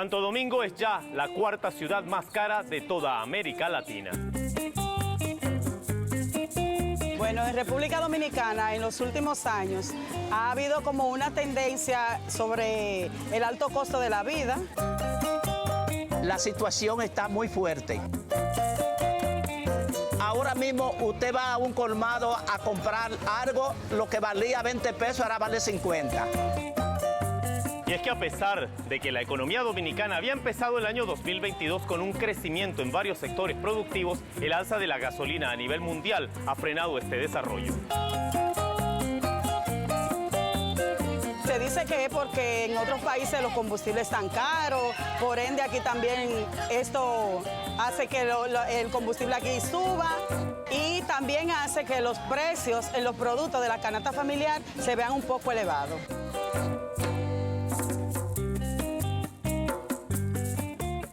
Santo Domingo es ya la cuarta ciudad más cara de toda América Latina. Bueno, en República Dominicana en los últimos años ha habido como una tendencia sobre el alto costo de la vida. La situación está muy fuerte. Ahora mismo usted va a un colmado a comprar algo, lo que valía 20 pesos ahora vale 50. Y es que a pesar de que la economía dominicana había empezado el año 2022 con un crecimiento en varios sectores productivos, el alza de la gasolina a nivel mundial ha frenado este desarrollo. Se dice que es porque en otros países los combustibles están caros, por ende aquí también esto hace que el combustible aquí suba y también hace que los precios en los productos de la canasta familiar se vean un poco elevados.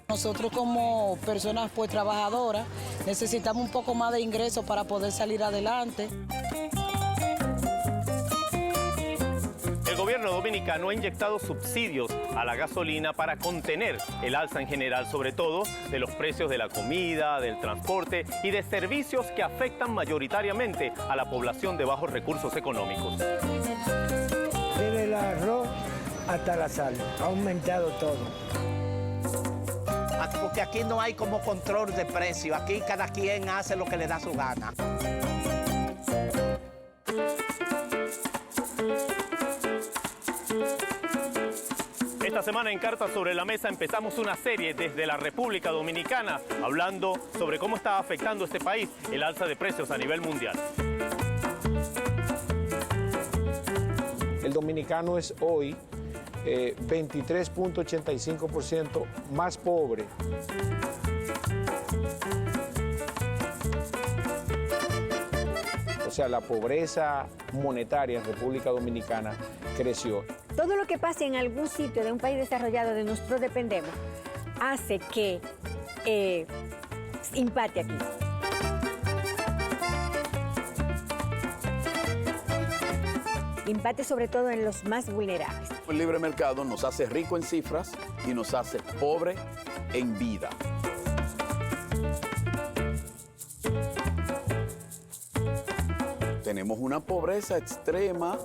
Nosotros como personas pues trabajadoras necesitamos un poco más de ingresos para poder salir adelante. El gobierno dominicano ha inyectado subsidios a la gasolina para contener el alza en general, sobre todo de los precios de la comida, del transporte y de servicios que afectan mayoritariamente a la población de bajos recursos económicos. Desde el arroz hasta la sal, ha aumentado todo. Porque aquí no hay como control de precio, aquí cada quien hace lo que le da su gana. Esta semana en Cartas sobre la Mesa empezamos una serie desde la República Dominicana hablando sobre cómo está afectando a este país el alza de precios a nivel mundial. El dominicano es hoy 23.85% más pobre. O sea, la pobreza monetaria en República Dominicana creció. Todo lo que pase en algún sitio de un país desarrollado de nosotros dependemos hace que impacte aquí. Impacte sobre todo en los más vulnerables. El libre mercado nos hace rico en cifras y nos hace pobre en vida. Tenemos una pobreza extrema.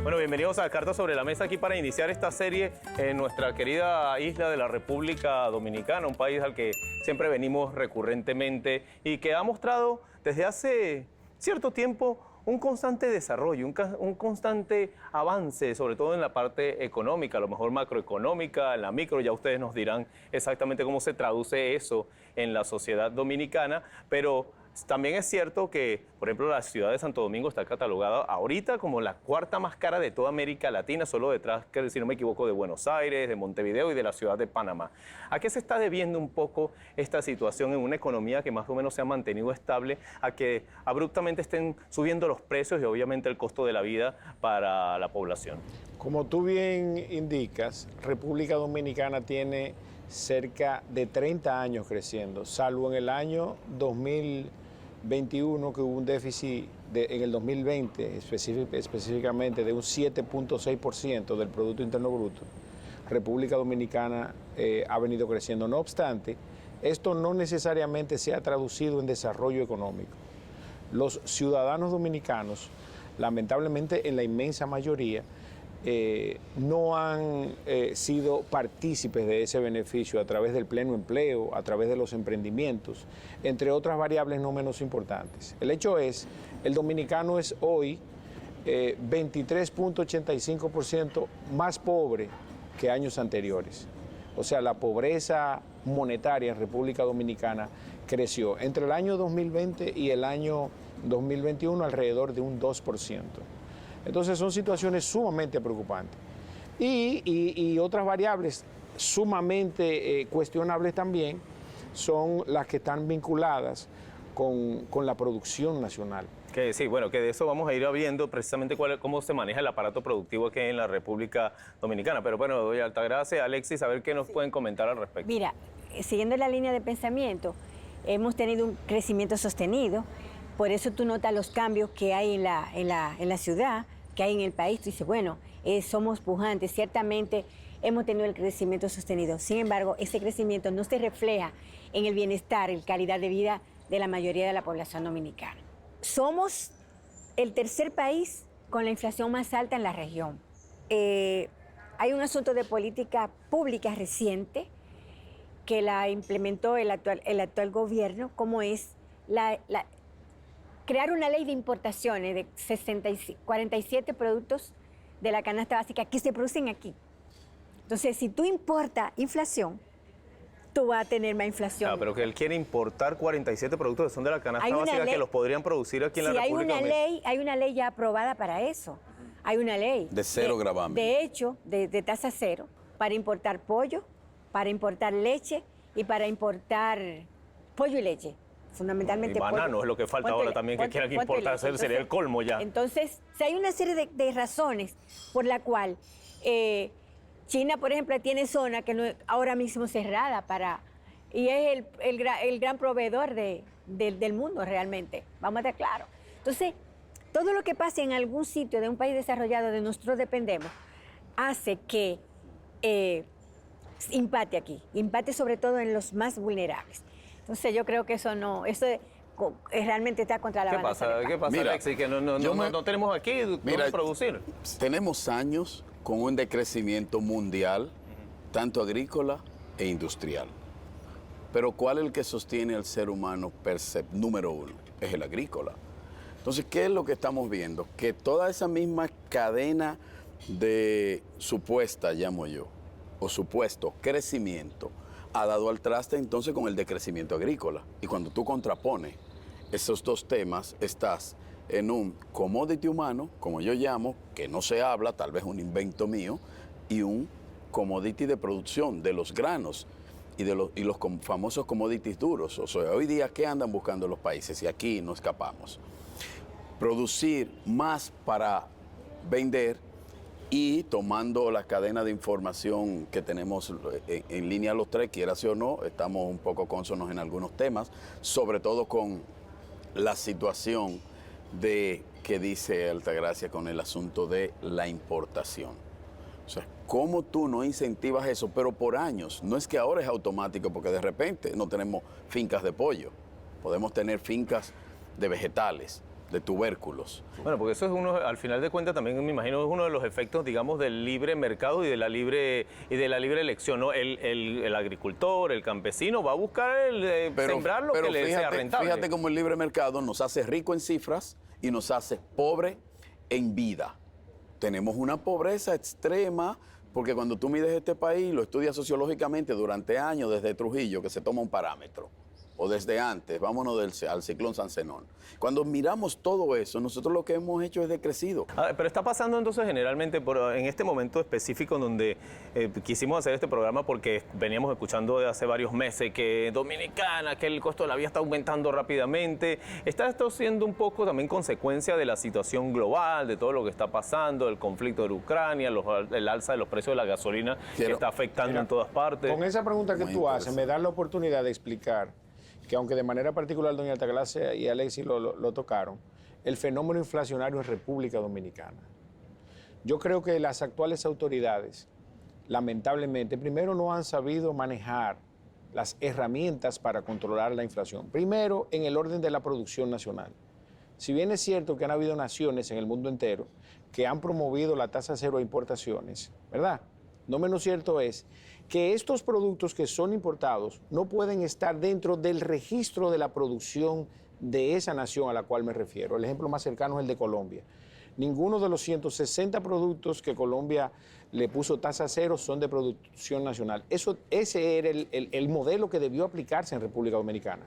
Bueno, bienvenidos a Cartas sobre la Mesa, aquí para iniciar esta serie en nuestra querida isla de la República Dominicana, un país al que siempre venimos recurrentemente y que ha mostrado desde hace cierto tiempo un constante desarrollo, un constante avance, sobre todo en la parte económica, a lo mejor macroeconómica, en la micro, ya ustedes nos dirán exactamente cómo se traduce eso en la sociedad dominicana, pero también es cierto que, por ejemplo, la ciudad de Santo Domingo está catalogada ahorita como la cuarta más cara de toda América Latina, solo detrás, que si no me equivoco, de Buenos Aires, de Montevideo y de la ciudad de Panamá. ¿A qué se está debiendo un poco esta situación en una economía que más o menos se ha mantenido estable, a que abruptamente estén subiendo los precios y obviamente el costo de la vida para la población? Como tú bien indicas, República Dominicana tiene cerca de 30 años creciendo, salvo en el año 2021 que hubo un déficit en el 2020 específicamente de un 7.6% del Producto Interno Bruto. República Dominicana ha venido creciendo. No obstante, esto no necesariamente se ha traducido en desarrollo económico. Los ciudadanos dominicanos, lamentablemente en la inmensa mayoría, no han sido partícipes de ese beneficio a través del pleno empleo, a través de los emprendimientos, entre otras variables no menos importantes. El hecho es, el dominicano es hoy 23.85% más pobre que años anteriores. O sea, la pobreza monetaria en República Dominicana creció entre el año 2020 y el año 2021 alrededor de un 2%. Entonces son situaciones sumamente preocupantes. Y otras variables sumamente cuestionables también son las que están vinculadas con la producción nacional. Que sí, bueno, que de eso vamos a ir viendo precisamente cómo se maneja el aparato productivo aquí en la República Dominicana. Pero bueno, doy Altagracia, Alexis, a ver qué nos pueden comentar al respecto. Mira, siguiendo la línea de pensamiento, hemos tenido un crecimiento sostenido. Por eso tú notas los cambios que hay en la ciudad, que hay en el país. Tú dices, bueno, somos pujantes, ciertamente hemos tenido el crecimiento sostenido. Sin embargo, ese crecimiento no se refleja en el bienestar, en calidad de vida de la mayoría de la población dominicana. Somos el tercer país con la inflación más alta en la región. Hay un asunto de política pública reciente que la implementó el actual gobierno, como es crear una ley de importaciones de 47 productos de la canasta básica que se producen aquí. Entonces, si tú importas inflación, tú vas a tener más inflación. Ah, pero que él quiere importar 47 productos que son de la canasta básica que los podrían producir aquí en la República Dominicana. Hay una ley ya aprobada para eso. Hay una ley. De cero gravamen. De hecho, de tasa cero, para importar pollo, para importar leche y para importar pollo y leche. Fundamentalmente y banano pollo. Es lo que falta ahora también, que quieran importar, sería el colmo ya. Entonces, hay una serie de razones por la cual China, por ejemplo, tiene zona que no, ahora mismo cerrada y es el gran proveedor del mundo realmente, vamos a estar claros. Entonces, todo lo que pase en algún sitio de un país desarrollado de nosotros dependemos, hace que impacte sobre todo en los más vulnerables. Entonces yo creo que eso realmente está contra la balanza. ¿Qué pasa, mira, Alexis? Que no tenemos aquí dónde producir. Tenemos años con un decrecimiento mundial, tanto agrícola e industrial. Pero ¿cuál es el que sostiene al ser humano número uno? Es el agrícola. Entonces, ¿qué es lo que estamos viendo? Que toda esa misma cadena de supuesta, llamo yo, o supuesto crecimiento, ha dado al traste entonces con el decrecimiento agrícola. Y cuando tú contrapones esos dos temas, estás en un commodity humano, como yo llamo, que no se habla, tal vez un invento mío, y un commodity de producción de los granos y los famosos commodities duros. O sea, hoy día, ¿qué andan buscando los países? Y aquí no escapamos. Producir más para vender y tomando la cadena de información que tenemos en línea los tres, quiera sí o no, estamos un poco cónsonos en algunos temas, sobre todo con la situación que dice Altagracia con el asunto de la importación. O sea, ¿cómo tú no incentivas eso? Pero por años, no es que ahora es automático, porque de repente no tenemos fincas de pollo, podemos tener fincas de vegetales, de tubérculos. Bueno, porque eso es al final de cuentas también me imagino es uno de los efectos, digamos, del libre mercado y de la libre elección, ¿no? El agricultor, el campesino va a buscar sembrar lo que le sea rentable. Fíjate cómo el libre mercado nos hace rico en cifras y nos hace pobre en vida. Tenemos una pobreza extrema porque cuando tú mides este país, lo estudias sociológicamente durante años desde Trujillo, que se toma un parámetro. O desde antes, vámonos al ciclón San Zenón. Cuando miramos todo eso, nosotros lo que hemos hecho es decrecido. Pero está pasando entonces generalmente en este momento específico en donde quisimos hacer este programa porque veníamos escuchando de hace varios meses que Dominicana, que el costo de la vida está aumentando rápidamente. ¿Está esto siendo un poco también consecuencia de la situación global, de todo lo que está pasando, el conflicto de Ucrania, el alza de los precios de la gasolina que está afectando en todas partes? Con esa pregunta que tú haces, me da la oportunidad de explicar que aunque de manera particular doña Altagracia y Alexis lo tocaron, el fenómeno inflacionario en República Dominicana. Yo creo que las actuales autoridades, lamentablemente, primero no han sabido manejar las herramientas para controlar la inflación. Primero, en el orden de la producción nacional. Si bien es cierto que han habido naciones en el mundo entero que han promovido la tasa cero a importaciones, ¿verdad? No menos cierto es que estos productos que son importados no pueden estar dentro del registro de la producción de esa nación a la cual me refiero. El ejemplo más cercano es el de Colombia. Ninguno de los 160 productos que Colombia le puso tasa cero son de producción nacional. Ese era el modelo que debió aplicarse en República Dominicana.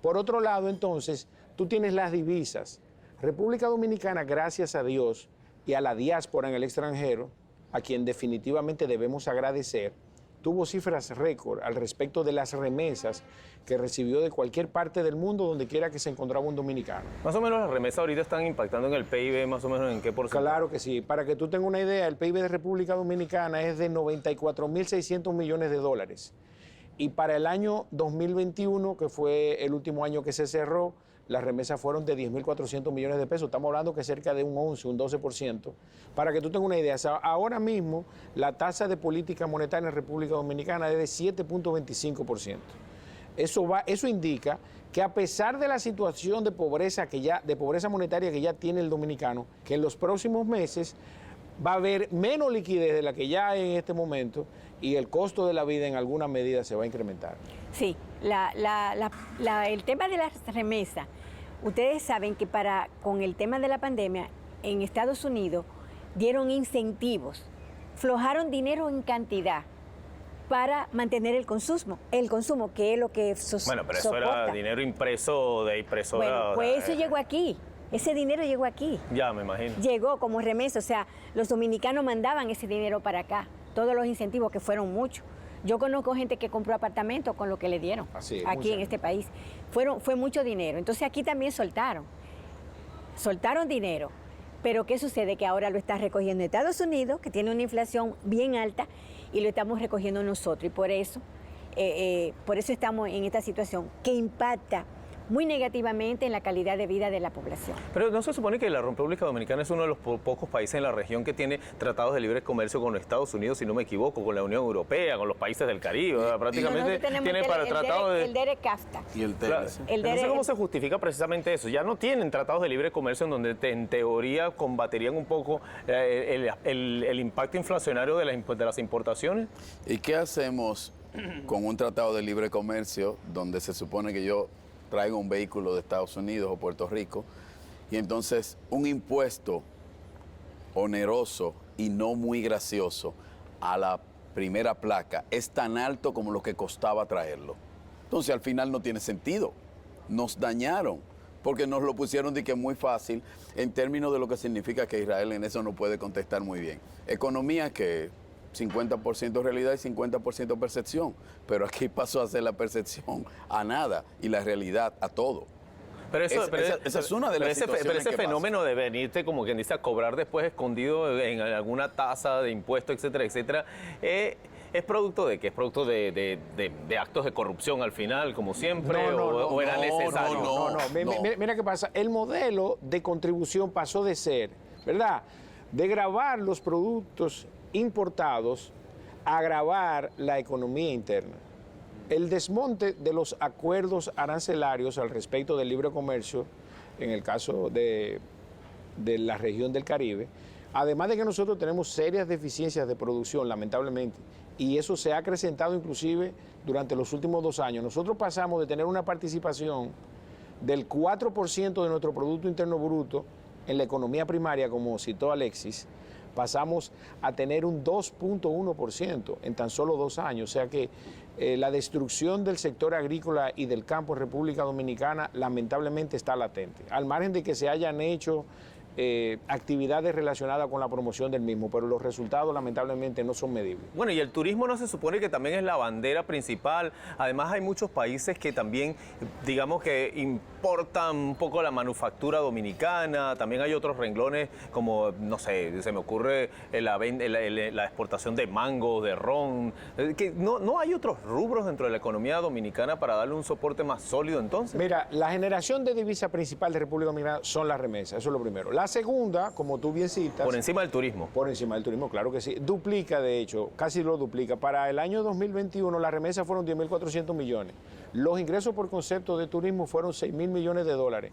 Por otro lado, entonces, tú tienes las divisas. República Dominicana, gracias a Dios y a la diáspora en el extranjero, a quien definitivamente debemos agradecer, tuvo cifras récord al respecto de las remesas que recibió de cualquier parte del mundo donde quiera que se encontraba un dominicano. Más o menos las remesas ahorita están impactando en el PIB, más o menos en qué porcentaje. Claro que sí. Para que tú tengas una idea, el PIB de República Dominicana es de 94.600 millones de dólares. Y para el año 2021, que fue el último año que se cerró, las remesas fueron de 10.400 millones de pesos. Estamos hablando que cerca de un 11, un 12%. Para que tú tengas una idea, ahora mismo la tasa de política monetaria en República Dominicana es de 7.25%. Eso indica que a pesar de la situación de pobreza monetaria que ya tiene el dominicano, que en los próximos meses va a haber menos liquidez de la que ya hay en este momento y el costo de la vida en alguna medida se va a incrementar. Sí, el tema de las remesas, ustedes saben que con el tema de la pandemia, en Estados Unidos dieron incentivos, flojaron dinero en cantidad para mantener el consumo que es lo que Bueno, pero eso era dinero impreso de impresora. Bueno, pues eso llegó aquí. Ese dinero llegó aquí. Ya, me imagino. Llegó como remesa, o sea, los dominicanos mandaban ese dinero para acá, todos los incentivos que fueron muchos. Yo conozco gente que compró apartamentos con lo que le dieron aquí en este país. Fue mucho dinero. Entonces aquí también soltaron dinero. Pero ¿qué sucede? Que ahora lo está recogiendo Estados Unidos, que tiene una inflación bien alta, y lo estamos recogiendo nosotros. Y por eso estamos en esta situación que impacta muy negativamente en la calidad de vida de la población. Pero ¿no se supone que la República Dominicana es uno de los pocos países en la región que tiene tratados de libre comercio con los Estados Unidos, si no me equivoco, con la Unión Europea, con los países del Caribe? Prácticamente tiene para tratados de... El DERE-CAFTA. Y el TLC. No sé cómo se justifica precisamente eso. Ya no tienen tratados de libre comercio en donde en teoría combatirían un poco el impacto inflacionario de las importaciones. ¿Y qué hacemos con un tratado de libre comercio donde se supone que yo traigo un vehículo de Estados Unidos o Puerto Rico y entonces un impuesto oneroso y no muy gracioso a la primera placa es tan alto como lo que costaba traerlo? Entonces al final no tiene sentido. Nos dañaron porque nos lo pusieron de que muy fácil en términos de lo que significa que Israel en eso no puede contestar muy bien. Economía que 50% realidad y 50% percepción, pero aquí pasó a ser la percepción a nada y la realidad a todo. Pero esa es una de las situaciones pero ese que fenómeno de venirte, como quien dice, a cobrar después escondido en alguna tasa de impuestos, etcétera, etcétera, ¿es producto de qué? ¿Es producto de actos de corrupción al final, como siempre? ¿O era necesario? No. Mira qué pasa. El modelo de contribución pasó de ser, ¿verdad?, de gravar los productos importados a gravar la economía interna. El desmonte de los acuerdos arancelarios al respecto del libre comercio, en el caso de la región del Caribe, además de que nosotros tenemos serias deficiencias de producción, lamentablemente, y eso se ha acrecentado inclusive durante los últimos 2 años. Nosotros pasamos de tener una participación del 4% de nuestro Producto Interno Bruto en la economía primaria, como citó Alexis, pasamos a tener un 2.1% en tan solo 2 años. O sea que la destrucción del sector agrícola y del campo en República Dominicana lamentablemente está latente, al margen de que se hayan hecho actividades relacionadas con la promoción del mismo, pero los resultados lamentablemente no son medibles. Bueno, y el turismo no se supone que también es la bandera principal. Además hay muchos países que también, digamos que importan un poco la manufactura dominicana. También hay otros renglones como, no sé, se me ocurre la exportación de mango, de ron. Que no hay otros rubros dentro de la economía dominicana para darle un soporte más sólido entonces. Mira, la generación de divisa principal de República Dominicana son las remesas, eso es lo primero. La segunda, como tú bien citas... Por encima del turismo. Por encima del turismo, claro que sí. Duplica, de hecho, casi lo duplica. Para el año 2021 las remesas fueron 10.400 millones. Los ingresos por concepto de turismo fueron 6.000 millones de dólares.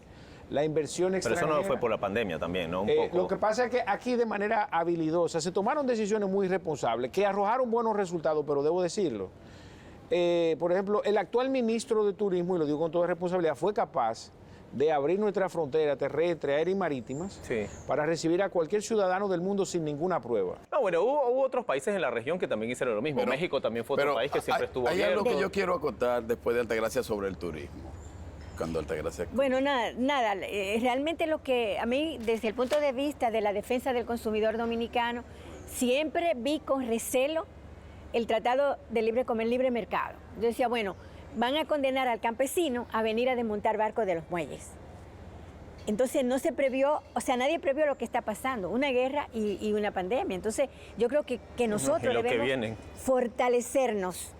La inversión extranjera... Pero eso no fue por la pandemia también, ¿no? Un poco. Lo que pasa es que aquí de manera habilidosa se tomaron decisiones muy responsables que arrojaron buenos resultados, pero debo decirlo. Por ejemplo, el actual ministro de Turismo, y lo digo con toda responsabilidad, fue capaz de abrir nuestra frontera terrestre, aérea y marítimas para recibir a cualquier ciudadano del mundo sin ninguna prueba. No, bueno, hubo otros países en la región que también hicieron lo mismo. Pero, México también fue otro país que siempre estuvo abierto. Hay algo que yo quiero acotar después de Altagracia sobre el turismo. Cuando Altagracia... Bueno, nada, realmente lo que a mí, desde el punto de vista de la defensa del consumidor dominicano, siempre vi con recelo el Tratado de Libre Mercado. Yo decía, bueno, van a condenar al campesino a venir a desmontar barcos de los muelles. Entonces no se previó, o sea, nadie previó lo que está pasando, una guerra y una pandemia. Entonces yo creo que nosotros debemos fortalecernos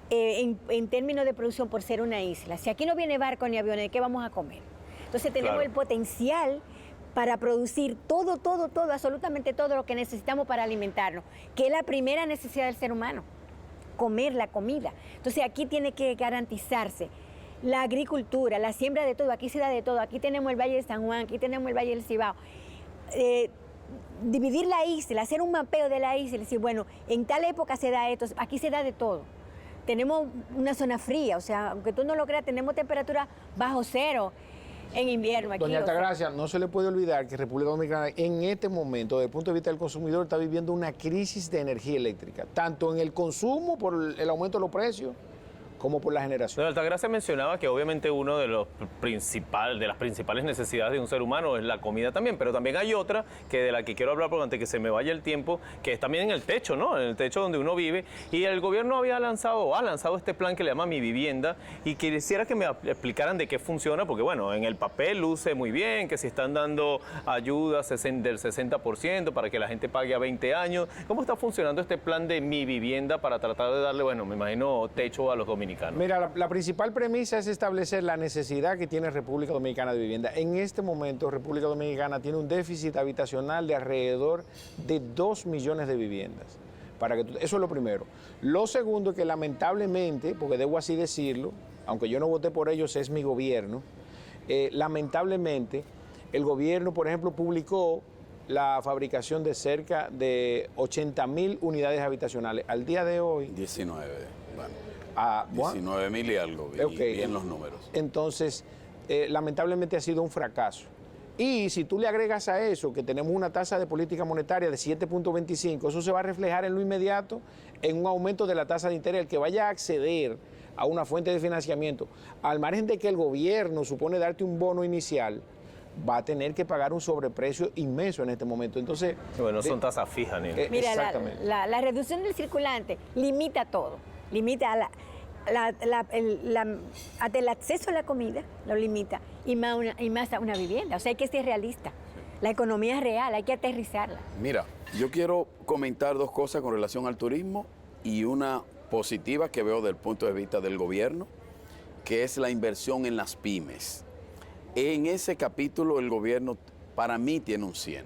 en términos de producción por ser una isla. Si aquí no viene barco ni aviones, ¿qué vamos a comer? Entonces tenemos el potencial para producir todo, absolutamente todo lo que necesitamos para alimentarnos, que es la primera necesidad del ser humano, comer la comida. Entonces aquí tiene que garantizarse la agricultura, la siembra de todo, aquí se da de todo, aquí tenemos el Valle de San Juan, aquí tenemos el Valle del Cibao. Dividir la isla, hacer un mapeo de la isla y decir, bueno, en tal época se da esto, aquí se da de todo. Tenemos una zona fría, o sea, aunque tú no lo creas, tenemos temperatura bajo cero en invierno aquí. Doña Altagracia, no se le puede olvidar que República Dominicana en este momento, desde el punto de vista del consumidor, está viviendo una crisis de energía eléctrica, tanto en el consumo por el aumento de los precios, como por la generación. Doña Altagracia mencionaba que obviamente uno de las principales necesidades de un ser humano es la comida también, pero también hay otra que de la que quiero hablar, porque antes que se me vaya el tiempo, que es también en el techo, ¿no? En el techo donde uno vive. Y el gobierno ha lanzado este plan que le llama Mi Vivienda, y quisiera que me explicaran de qué funciona, porque bueno, en el papel luce muy bien, que se están dando ayudas del 60% para que la gente pague a 20 años. ¿Cómo está funcionando este plan de Mi Vivienda para tratar de darle, bueno, me imagino, techo a los dominicanos? Mira, la principal premisa es establecer la necesidad que tiene República Dominicana de vivienda. En este momento, República Dominicana tiene un déficit habitacional de alrededor de 2 millones de viviendas. Eso es lo primero. Lo segundo es que lamentablemente, porque debo así decirlo, aunque yo no voté por ellos, es mi gobierno, lamentablemente el gobierno, por ejemplo, publicó la fabricación de cerca de 80.000 unidades habitacionales. Al día de hoy... 19, bueno. 19.000 y algo, bien los números. Entonces, lamentablemente ha sido un fracaso. Y si tú le agregas a eso que tenemos una tasa de política monetaria de 7.25, eso se va a reflejar en lo inmediato en un aumento de la tasa de interés. El que vaya a acceder a una fuente de financiamiento, al margen de que el gobierno supone darte un bono inicial, va a tener que pagar un sobreprecio inmenso en este momento. Entonces, bueno, son tasas fijas, Nina. Mira, la reducción del circulante limita todo. Limita hasta el acceso a la comida, lo limita, y más a una vivienda. O sea, hay que ser realista. La economía es real, hay que aterrizarla. Mira, yo quiero comentar dos cosas con relación al turismo y una positiva que veo desde el punto de vista del gobierno, que es la inversión en las pymes. En ese capítulo el gobierno para mí tiene un 100,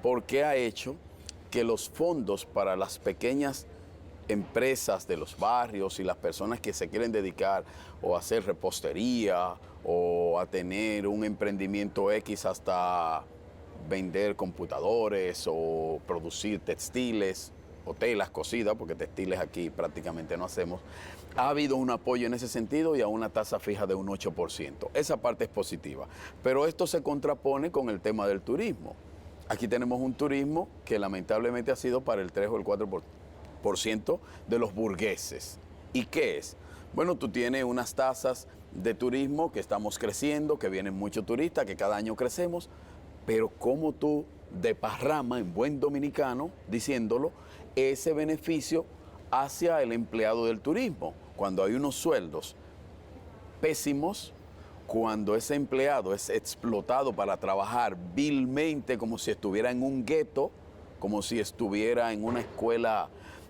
porque ha hecho que los fondos para las pequeñas empresas de los barrios y las personas que se quieren dedicar o a hacer repostería o a tener un emprendimiento X hasta vender computadores o producir textiles o telas cosidas, porque textiles aquí prácticamente no hacemos, ha habido un apoyo en ese sentido y a una tasa fija de un 8%. Esa parte es positiva, pero esto se contrapone con el tema del turismo. Aquí tenemos un turismo que lamentablemente ha sido para el 3 o el 4% de los burgueses. ¿Y qué es? Bueno, tú tienes unas tasas de turismo que estamos creciendo, que vienen muchos turistas, que cada año crecemos, pero cómo tú desparramas en buen dominicano, diciéndolo, ese beneficio hacia el empleado del turismo, cuando hay unos sueldos pésimos, cuando ese empleado es explotado para trabajar vilmente como si estuviera en un gueto, como si estuviera en una escuela,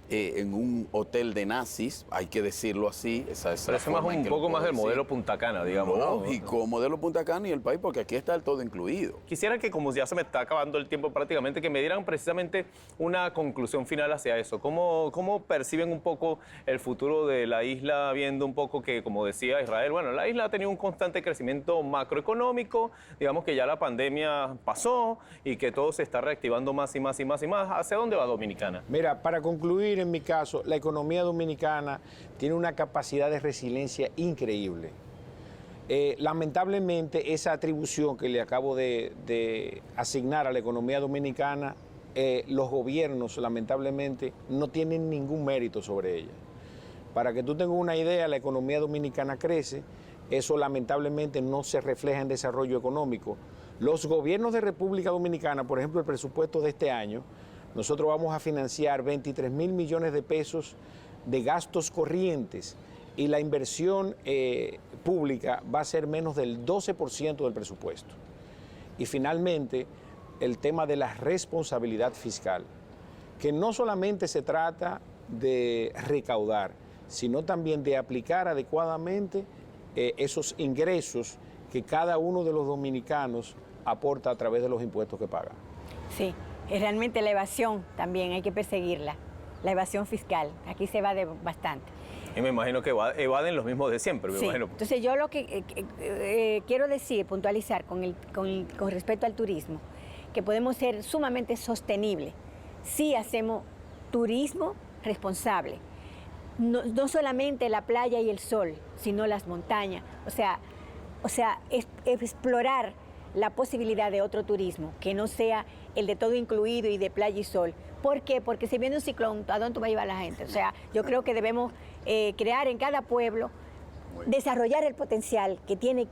en un hotel de nazis, hay que decirlo así. Esa es Pero eso es un poco más del modelo Punta Cana, digamos. Lógico, modelo Punta Cana y el país, porque aquí está el todo incluido. Quisiera que, como ya se me está acabando el tiempo prácticamente, que me dieran precisamente una conclusión final hacia eso. ¿Cómo perciben un poco el futuro de la isla, viendo un poco que, como decía Israel, bueno, la isla ha tenido un constante crecimiento macroeconómico, digamos que ya la pandemia pasó y que todo se está reactivando más y más y más y más? ¿Hacia dónde va Dominicana? Mira, para concluir, en mi caso, la economía dominicana tiene una capacidad de resiliencia increíble. Lamentablemente, esa atribución que le acabo de asignar a la economía dominicana, los gobiernos, lamentablemente, no tienen ningún mérito sobre ella. Para que tú tengas una idea, la economía dominicana crece, eso lamentablemente no se refleja en desarrollo económico. Los gobiernos de República Dominicana, por ejemplo, el presupuesto de este año, nosotros vamos a financiar 23.000 millones de pesos de gastos corrientes y la inversión pública va a ser menos del 12% del presupuesto. Y finalmente, el tema de la responsabilidad fiscal, que no solamente se trata de recaudar, sino también de aplicar adecuadamente esos ingresos que cada uno de los dominicanos aporta a través de los impuestos que paga. Sí, realmente la evasión también hay que perseguirla, la evasión fiscal, aquí se evade bastante. Y me imagino que evaden los mismos de siempre, me Sí. imagino. Entonces yo lo que quiero decir, puntualizar con respecto al turismo, que podemos ser sumamente sostenibles si hacemos turismo responsable. No solamente la playa y el sol, sino las montañas. O sea, explorar la posibilidad de otro turismo, que no sea el de todo incluido y de playa y sol. ¿Por qué? Porque si viene un ciclón, ¿a dónde va a llevar la gente? O sea, yo creo que debemos crear en cada pueblo, desarrollar el potencial que tiene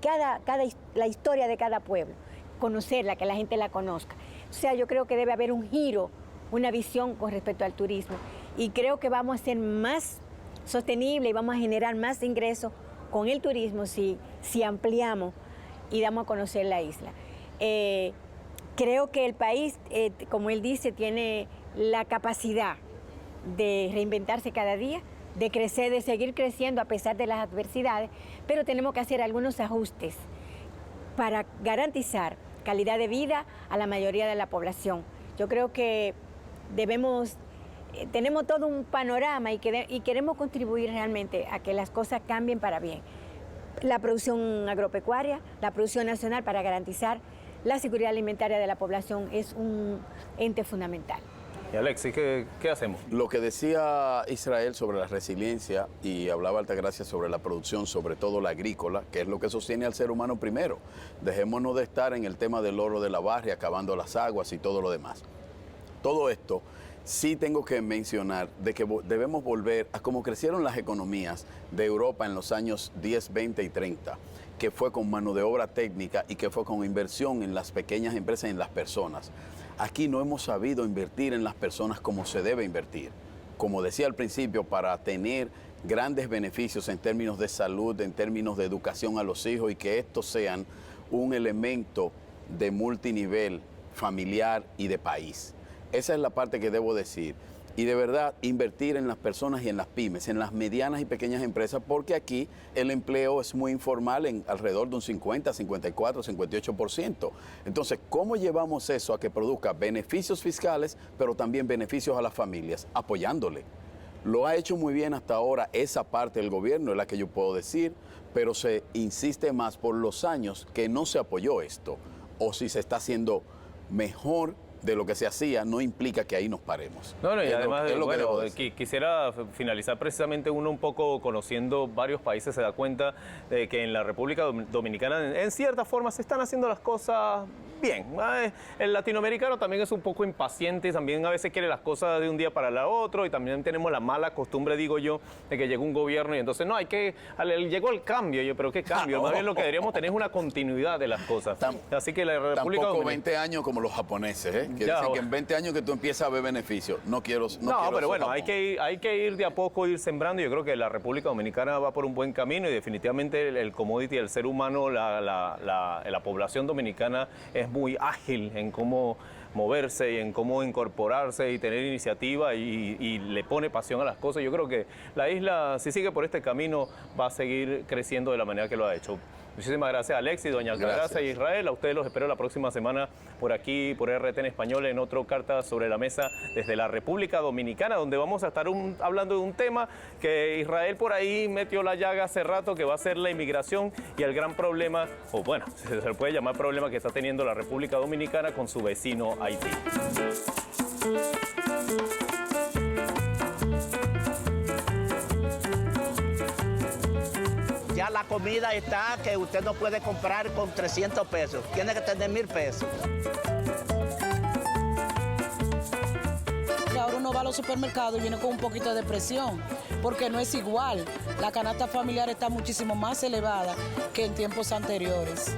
la historia de cada pueblo, conocerla, que la gente la conozca. O sea, yo creo que debe haber un giro, una visión con respecto al turismo. Y creo que vamos a ser más sostenible y vamos a generar más ingresos con el turismo si ampliamos y damos a conocer la isla. Creo que el país, como él dice, tiene la capacidad de reinventarse cada día, de crecer, de seguir creciendo a pesar de las adversidades, pero tenemos que hacer algunos ajustes para garantizar calidad de vida a la mayoría de la población. Yo creo que tenemos todo un panorama y queremos contribuir realmente a que las cosas cambien para bien. La producción agropecuaria, la producción nacional para garantizar la seguridad alimentaria de la población es un ente fundamental. Y Alexis, ¿qué hacemos? Lo que decía Israel sobre la resiliencia y hablaba Altagracia sobre la producción, sobre todo la agrícola, que es lo que sostiene al ser humano primero. Dejémonos de estar en el tema del oro de la barra, acabando las aguas y todo lo demás. Todo esto sí tengo que mencionar de que debemos volver a cómo crecieron las economías de Europa en los años 10, 20 y 30, que fue con mano de obra técnica y que fue con inversión en las pequeñas empresas y en las personas. Aquí no hemos sabido invertir en las personas como se debe invertir. Como decía al principio, para tener grandes beneficios en términos de salud, en términos de educación a los hijos y que estos sean un elemento de multinivel familiar y de país. Esa es la parte que debo decir. Y de verdad, invertir en las personas y en las pymes, en las medianas y pequeñas empresas, porque aquí el empleo es muy informal en alrededor de un 50, 54, 58%. Entonces, ¿cómo llevamos eso a que produzca beneficios fiscales, pero también beneficios a las familias? Apoyándole. Lo ha hecho muy bien hasta ahora esa parte del gobierno, es la que yo puedo decir, pero se insiste más por los años que no se apoyó esto. O si se está haciendo mejor de lo que se hacía, no implica que ahí nos paremos. No, y además, quisiera finalizar precisamente uno un poco conociendo varios países, se da cuenta de que en la República Dominicana en cierta forma se están haciendo las cosas bien. El latinoamericano también es un poco impaciente y también a veces quiere las cosas de un día para el otro, y también tenemos la mala costumbre, digo yo, de que llegó un gobierno y entonces no, llegó el cambio. Pero ¿qué cambio? Más bien lo que deberíamos tener es una continuidad de las cosas. Así que la República Tampoco Dominicana... 20 años como los japoneses, ¿eh? Quiere decir que en 20 años que tú empiezas a ver beneficios. No, pero bueno, hay que ir de a poco, ir sembrando. Yo creo que la República Dominicana va por un buen camino y definitivamente el commodity, el ser humano, la población dominicana es muy ágil en cómo moverse y en cómo incorporarse y tener iniciativa y le pone pasión a las cosas. Yo creo que la isla, si sigue por este camino, va a seguir creciendo de la manera que lo ha hecho. Muchísimas gracias, Alexis, doña Altagracia y Israel. A ustedes los espero la próxima semana por aquí, por RT en Español, en otro Carta sobre la Mesa desde la República Dominicana, donde vamos a estar hablando de un tema que Israel por ahí metió la llaga hace rato, que va a ser la inmigración y el gran problema, o bueno, se le puede llamar problema que está teniendo la República Dominicana con su vecino Haití. Ya la comida está que usted no puede comprar con 300 pesos. Tiene que tener 1,000 pesos. Ahora uno va a los supermercados y viene con un poquito de depresión, porque no es igual. La canasta familiar está muchísimo más elevada que en tiempos anteriores.